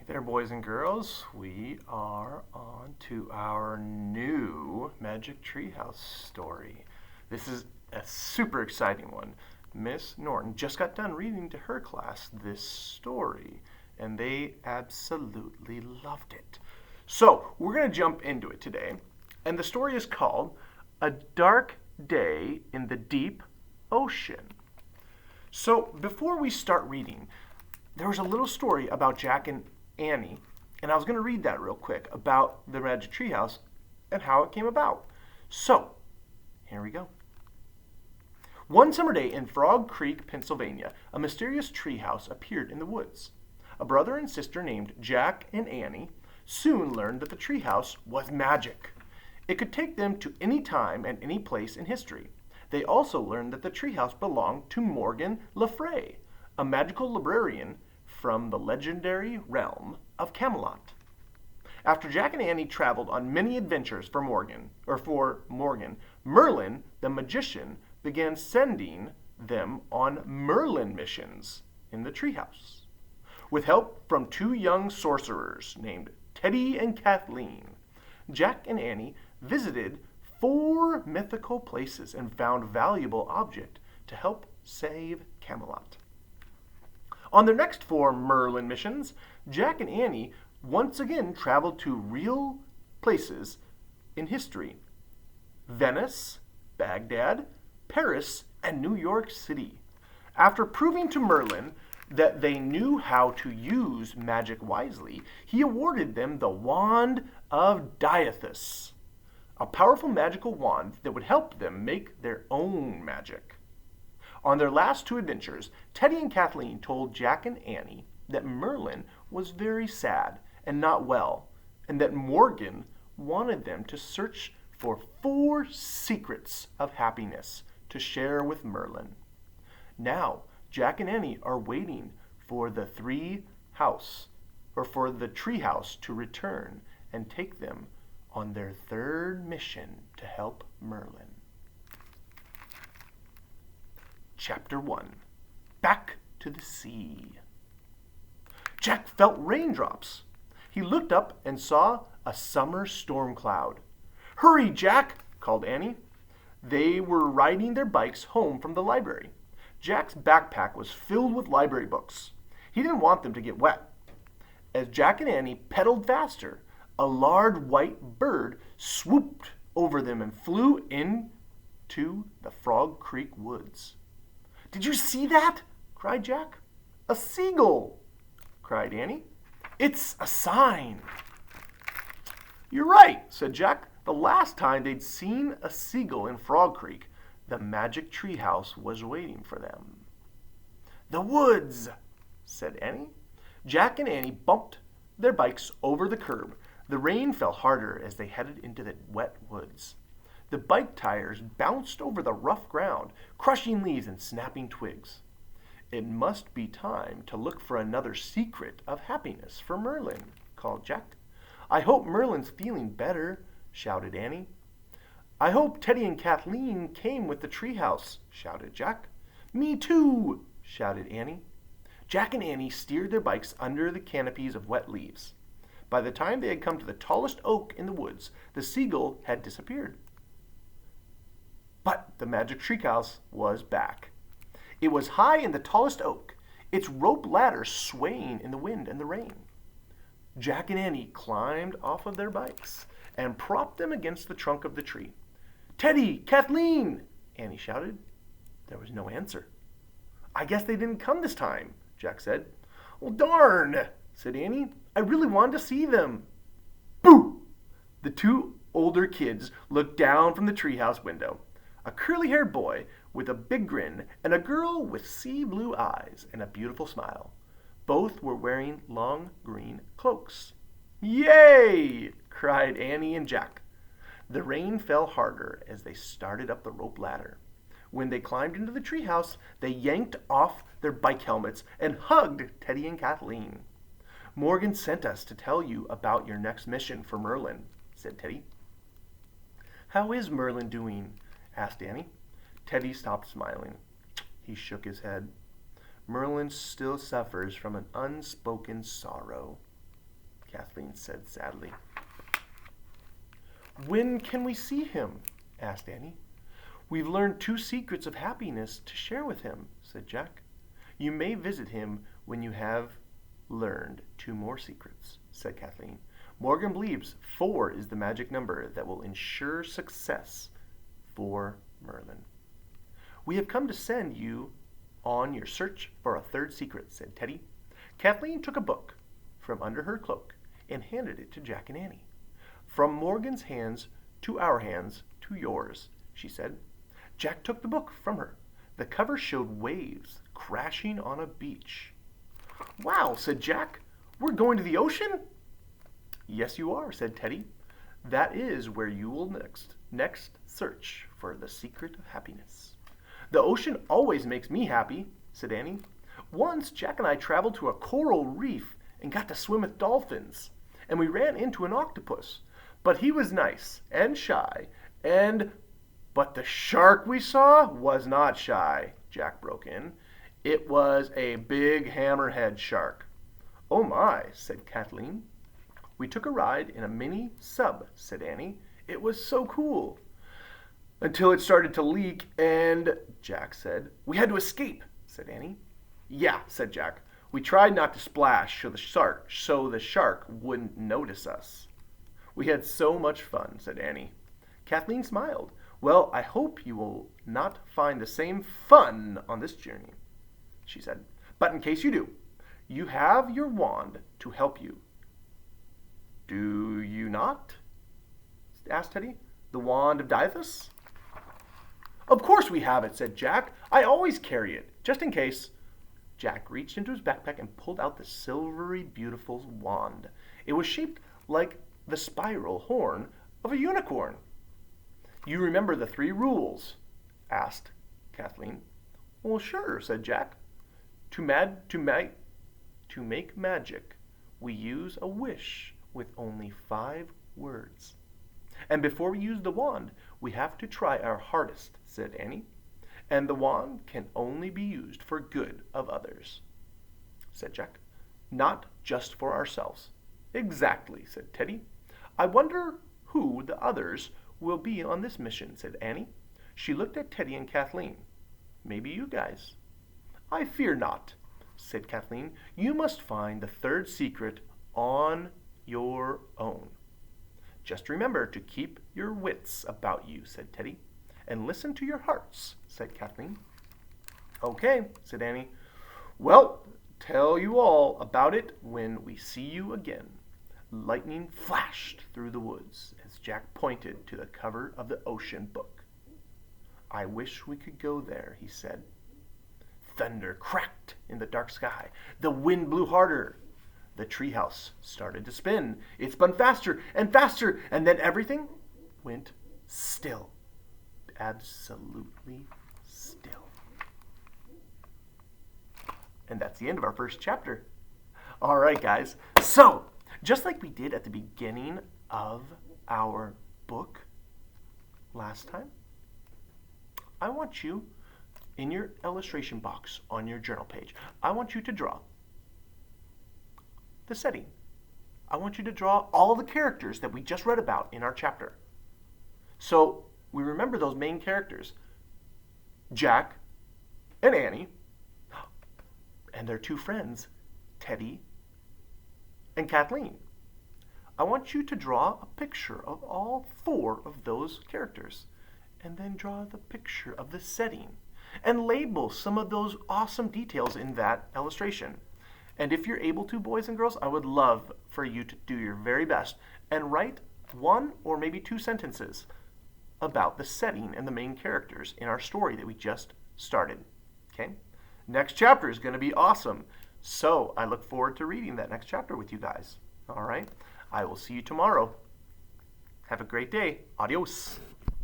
There, boys and girls, we are on to our new Magic Treehouse story. This is a super exciting one. Miss Norton just got done reading to her class this story, and they absolutely loved it. So, we're going to jump into it today, and the story is called A Dark Day in the Deep Ocean. So, before we start reading, there was a little story about Jack and Annie, and I was going to read that real quick about the Magic Treehouse and how it came about. So, here we go. One summer day in Frog Creek, Pennsylvania, a mysterious treehouse appeared in the woods. A brother and sister named Jack and Annie soon learned that the treehouse was magic. It could take them to any time and any place in history. They also learned that the treehouse belonged to Morgan Le Fay, a magical librarian from the legendary realm of Camelot. After Jack and Annie traveled on many adventures for Morgan, Merlin, the magician, began sending them on Merlin missions in the treehouse. With help from two young sorcerers named Teddy and Kathleen, Jack and Annie visited 4 mythical places and found valuable objects to help save Camelot. On their next 4 Merlin missions, Jack and Annie once again traveled to real places in history: Venice, Baghdad, Paris, and New York City. After proving to Merlin that they knew how to use magic wisely, he awarded them the Wand of Dyathus, a powerful magical wand that would help them make their own magic. On their last 2 adventures, Teddy and Kathleen told Jack and Annie that Merlin was very sad and not well, and that Morgan wanted them to search for 4 secrets of happiness to share with Merlin. Now, Jack and Annie are waiting for the treehouse to return and take them on their 3rd mission to help Merlin. Chapter 1. Back to the Sea. Jack felt raindrops. He looked up and saw a summer storm cloud. "Hurry, Jack!" called Annie. They were riding their bikes home from the library. Jack's backpack was filled with library books. He didn't want them to get wet. As Jack and Annie pedaled faster, a large white bird swooped over them and flew into the Frog Creek woods. "Did you see that?" cried Jack. "A seagull!" cried Annie. "It's a sign." "You're right," said Jack. The last time they'd seen a seagull in Frog Creek, the magic treehouse was waiting for them. "The woods," said Annie. Jack and Annie bumped their bikes over the curb. The rain fell harder as they headed into the wet woods. The bike tires bounced over the rough ground, crushing leaves and snapping twigs. "It must be time to look for another secret of happiness for Merlin," called Jack. "I hope Merlin's feeling better," shouted Annie. "I hope Teddy and Kathleen came with the treehouse," shouted Jack. "Me too," shouted Annie. Jack and Annie steered their bikes under the canopies of wet leaves. By the time they had come to the tallest oak in the woods, the seagull had disappeared. But the magic treehouse was back. It was high in the tallest oak, its rope ladder swaying in the wind and the rain. Jack and Annie climbed off of their bikes and propped them against the trunk of the tree. "Teddy! Kathleen!" Annie shouted. There was no answer. "I guess they didn't come this time," Jack said. "Well, darn," said Annie. "I really wanted to see them." Boo! The 2 older kids looked down from the treehouse window. A curly-haired boy with a big grin and a girl with sea blue eyes and a beautiful smile. Both were wearing long green cloaks. "Yay!" cried Annie and Jack. The rain fell harder as they started up the rope ladder. When they climbed into the treehouse, they yanked off their bike helmets and hugged Teddy and Kathleen. "Morgan sent us to tell you about your next mission for Merlin," said Teddy. "How is Merlin doing?" asked Annie. Teddy stopped smiling. He shook his head. "Merlin still suffers from an unspoken sorrow," Kathleen said sadly. When can we see him? Asked Annie. We've learned 2 secrets of happiness to share with him, said Jack. You may visit him when you have learned 2 more secrets, said Kathleen. Morgan believes 4 is the magic number that will ensure success for Merlin. We have come to send you on your search for a 3rd secret, said Teddy. Kathleen took a book from under her cloak and handed it to Jack and Annie. From Morgan's hands to our hands to yours, she said. Jack took the book from her. The cover showed waves crashing on a beach. Wow, said Jack. We're going to the ocean? Yes, you are, said Teddy. That is where you will next search for the secret of happiness. The ocean always makes me happy, said Annie. Once, Jack and I traveled to a coral reef and got to swim with dolphins, and we ran into an octopus. But he was nice and shy, But the shark we saw was not shy, Jack broke in. It was a big hammerhead shark. Oh my, said Kathleen. We took a ride in a mini sub, said Annie. It was so cool. Until it started to leak and, Jack said. We had to escape, said Annie. Yeah, said Jack. We tried not to splash so the shark wouldn't notice us. We had so much fun, said Annie. Kathleen smiled. Well, I hope you will not find the same fun on this journey, she said. But in case you do, you have your wand to help you. Do you not? Asked Teddy. The wand of Dithas? Of course we have it, said Jack. I always carry it, just in case. Jack reached into his backpack and pulled out the silvery, beautiful wand. It was shaped like the spiral horn of a unicorn. You remember the 3 rules? Asked Kathleen. Well, sure, said Jack. To make magic, we use a wish with only 5 words. And before we use the wand, we have to try our hardest, said Annie. And the wand can only be used for good of others, said Jack. Not just for ourselves. Exactly, said Teddy. I wonder who the others will be on this mission, said Annie. She looked at Teddy and Kathleen. Maybe you guys. I fear not, said Kathleen. You must find the 3rd secret on your own. Just remember to keep your wits about you, said Teddy. And listen to your hearts, said Kathleen. Okay, said Annie. Well, tell you all about it when we see you again. Lightning flashed through the woods as Jack pointed to the cover of the ocean book. I wish we could go there, he said. Thunder cracked in the dark sky. The wind blew harder. The treehouse started to spin. It spun faster and faster, and then everything went still. Absolutely still. And that's the end of our first chapter. All right, guys. So, just like we did at the beginning of our book last time, I want you, in your illustration box on your journal page, I want you to draw the setting. I want you to draw all the characters that we just read about in our chapter. So, we remember those main characters, Jack and Annie, and their 2 friends, Teddy and Kathleen. I want you to draw a picture of all 4 of those characters, and then draw the picture of the setting, and label some of those awesome details in that illustration. And if you're able to, boys and girls, I would love for you to do your very best and write 1 or maybe 2 sentences about the setting and the main characters in our story that we just started. Okay? Next chapter is going to be awesome. So I look forward to reading that next chapter with you guys. All right? I will see you tomorrow. Have a great day. Adios.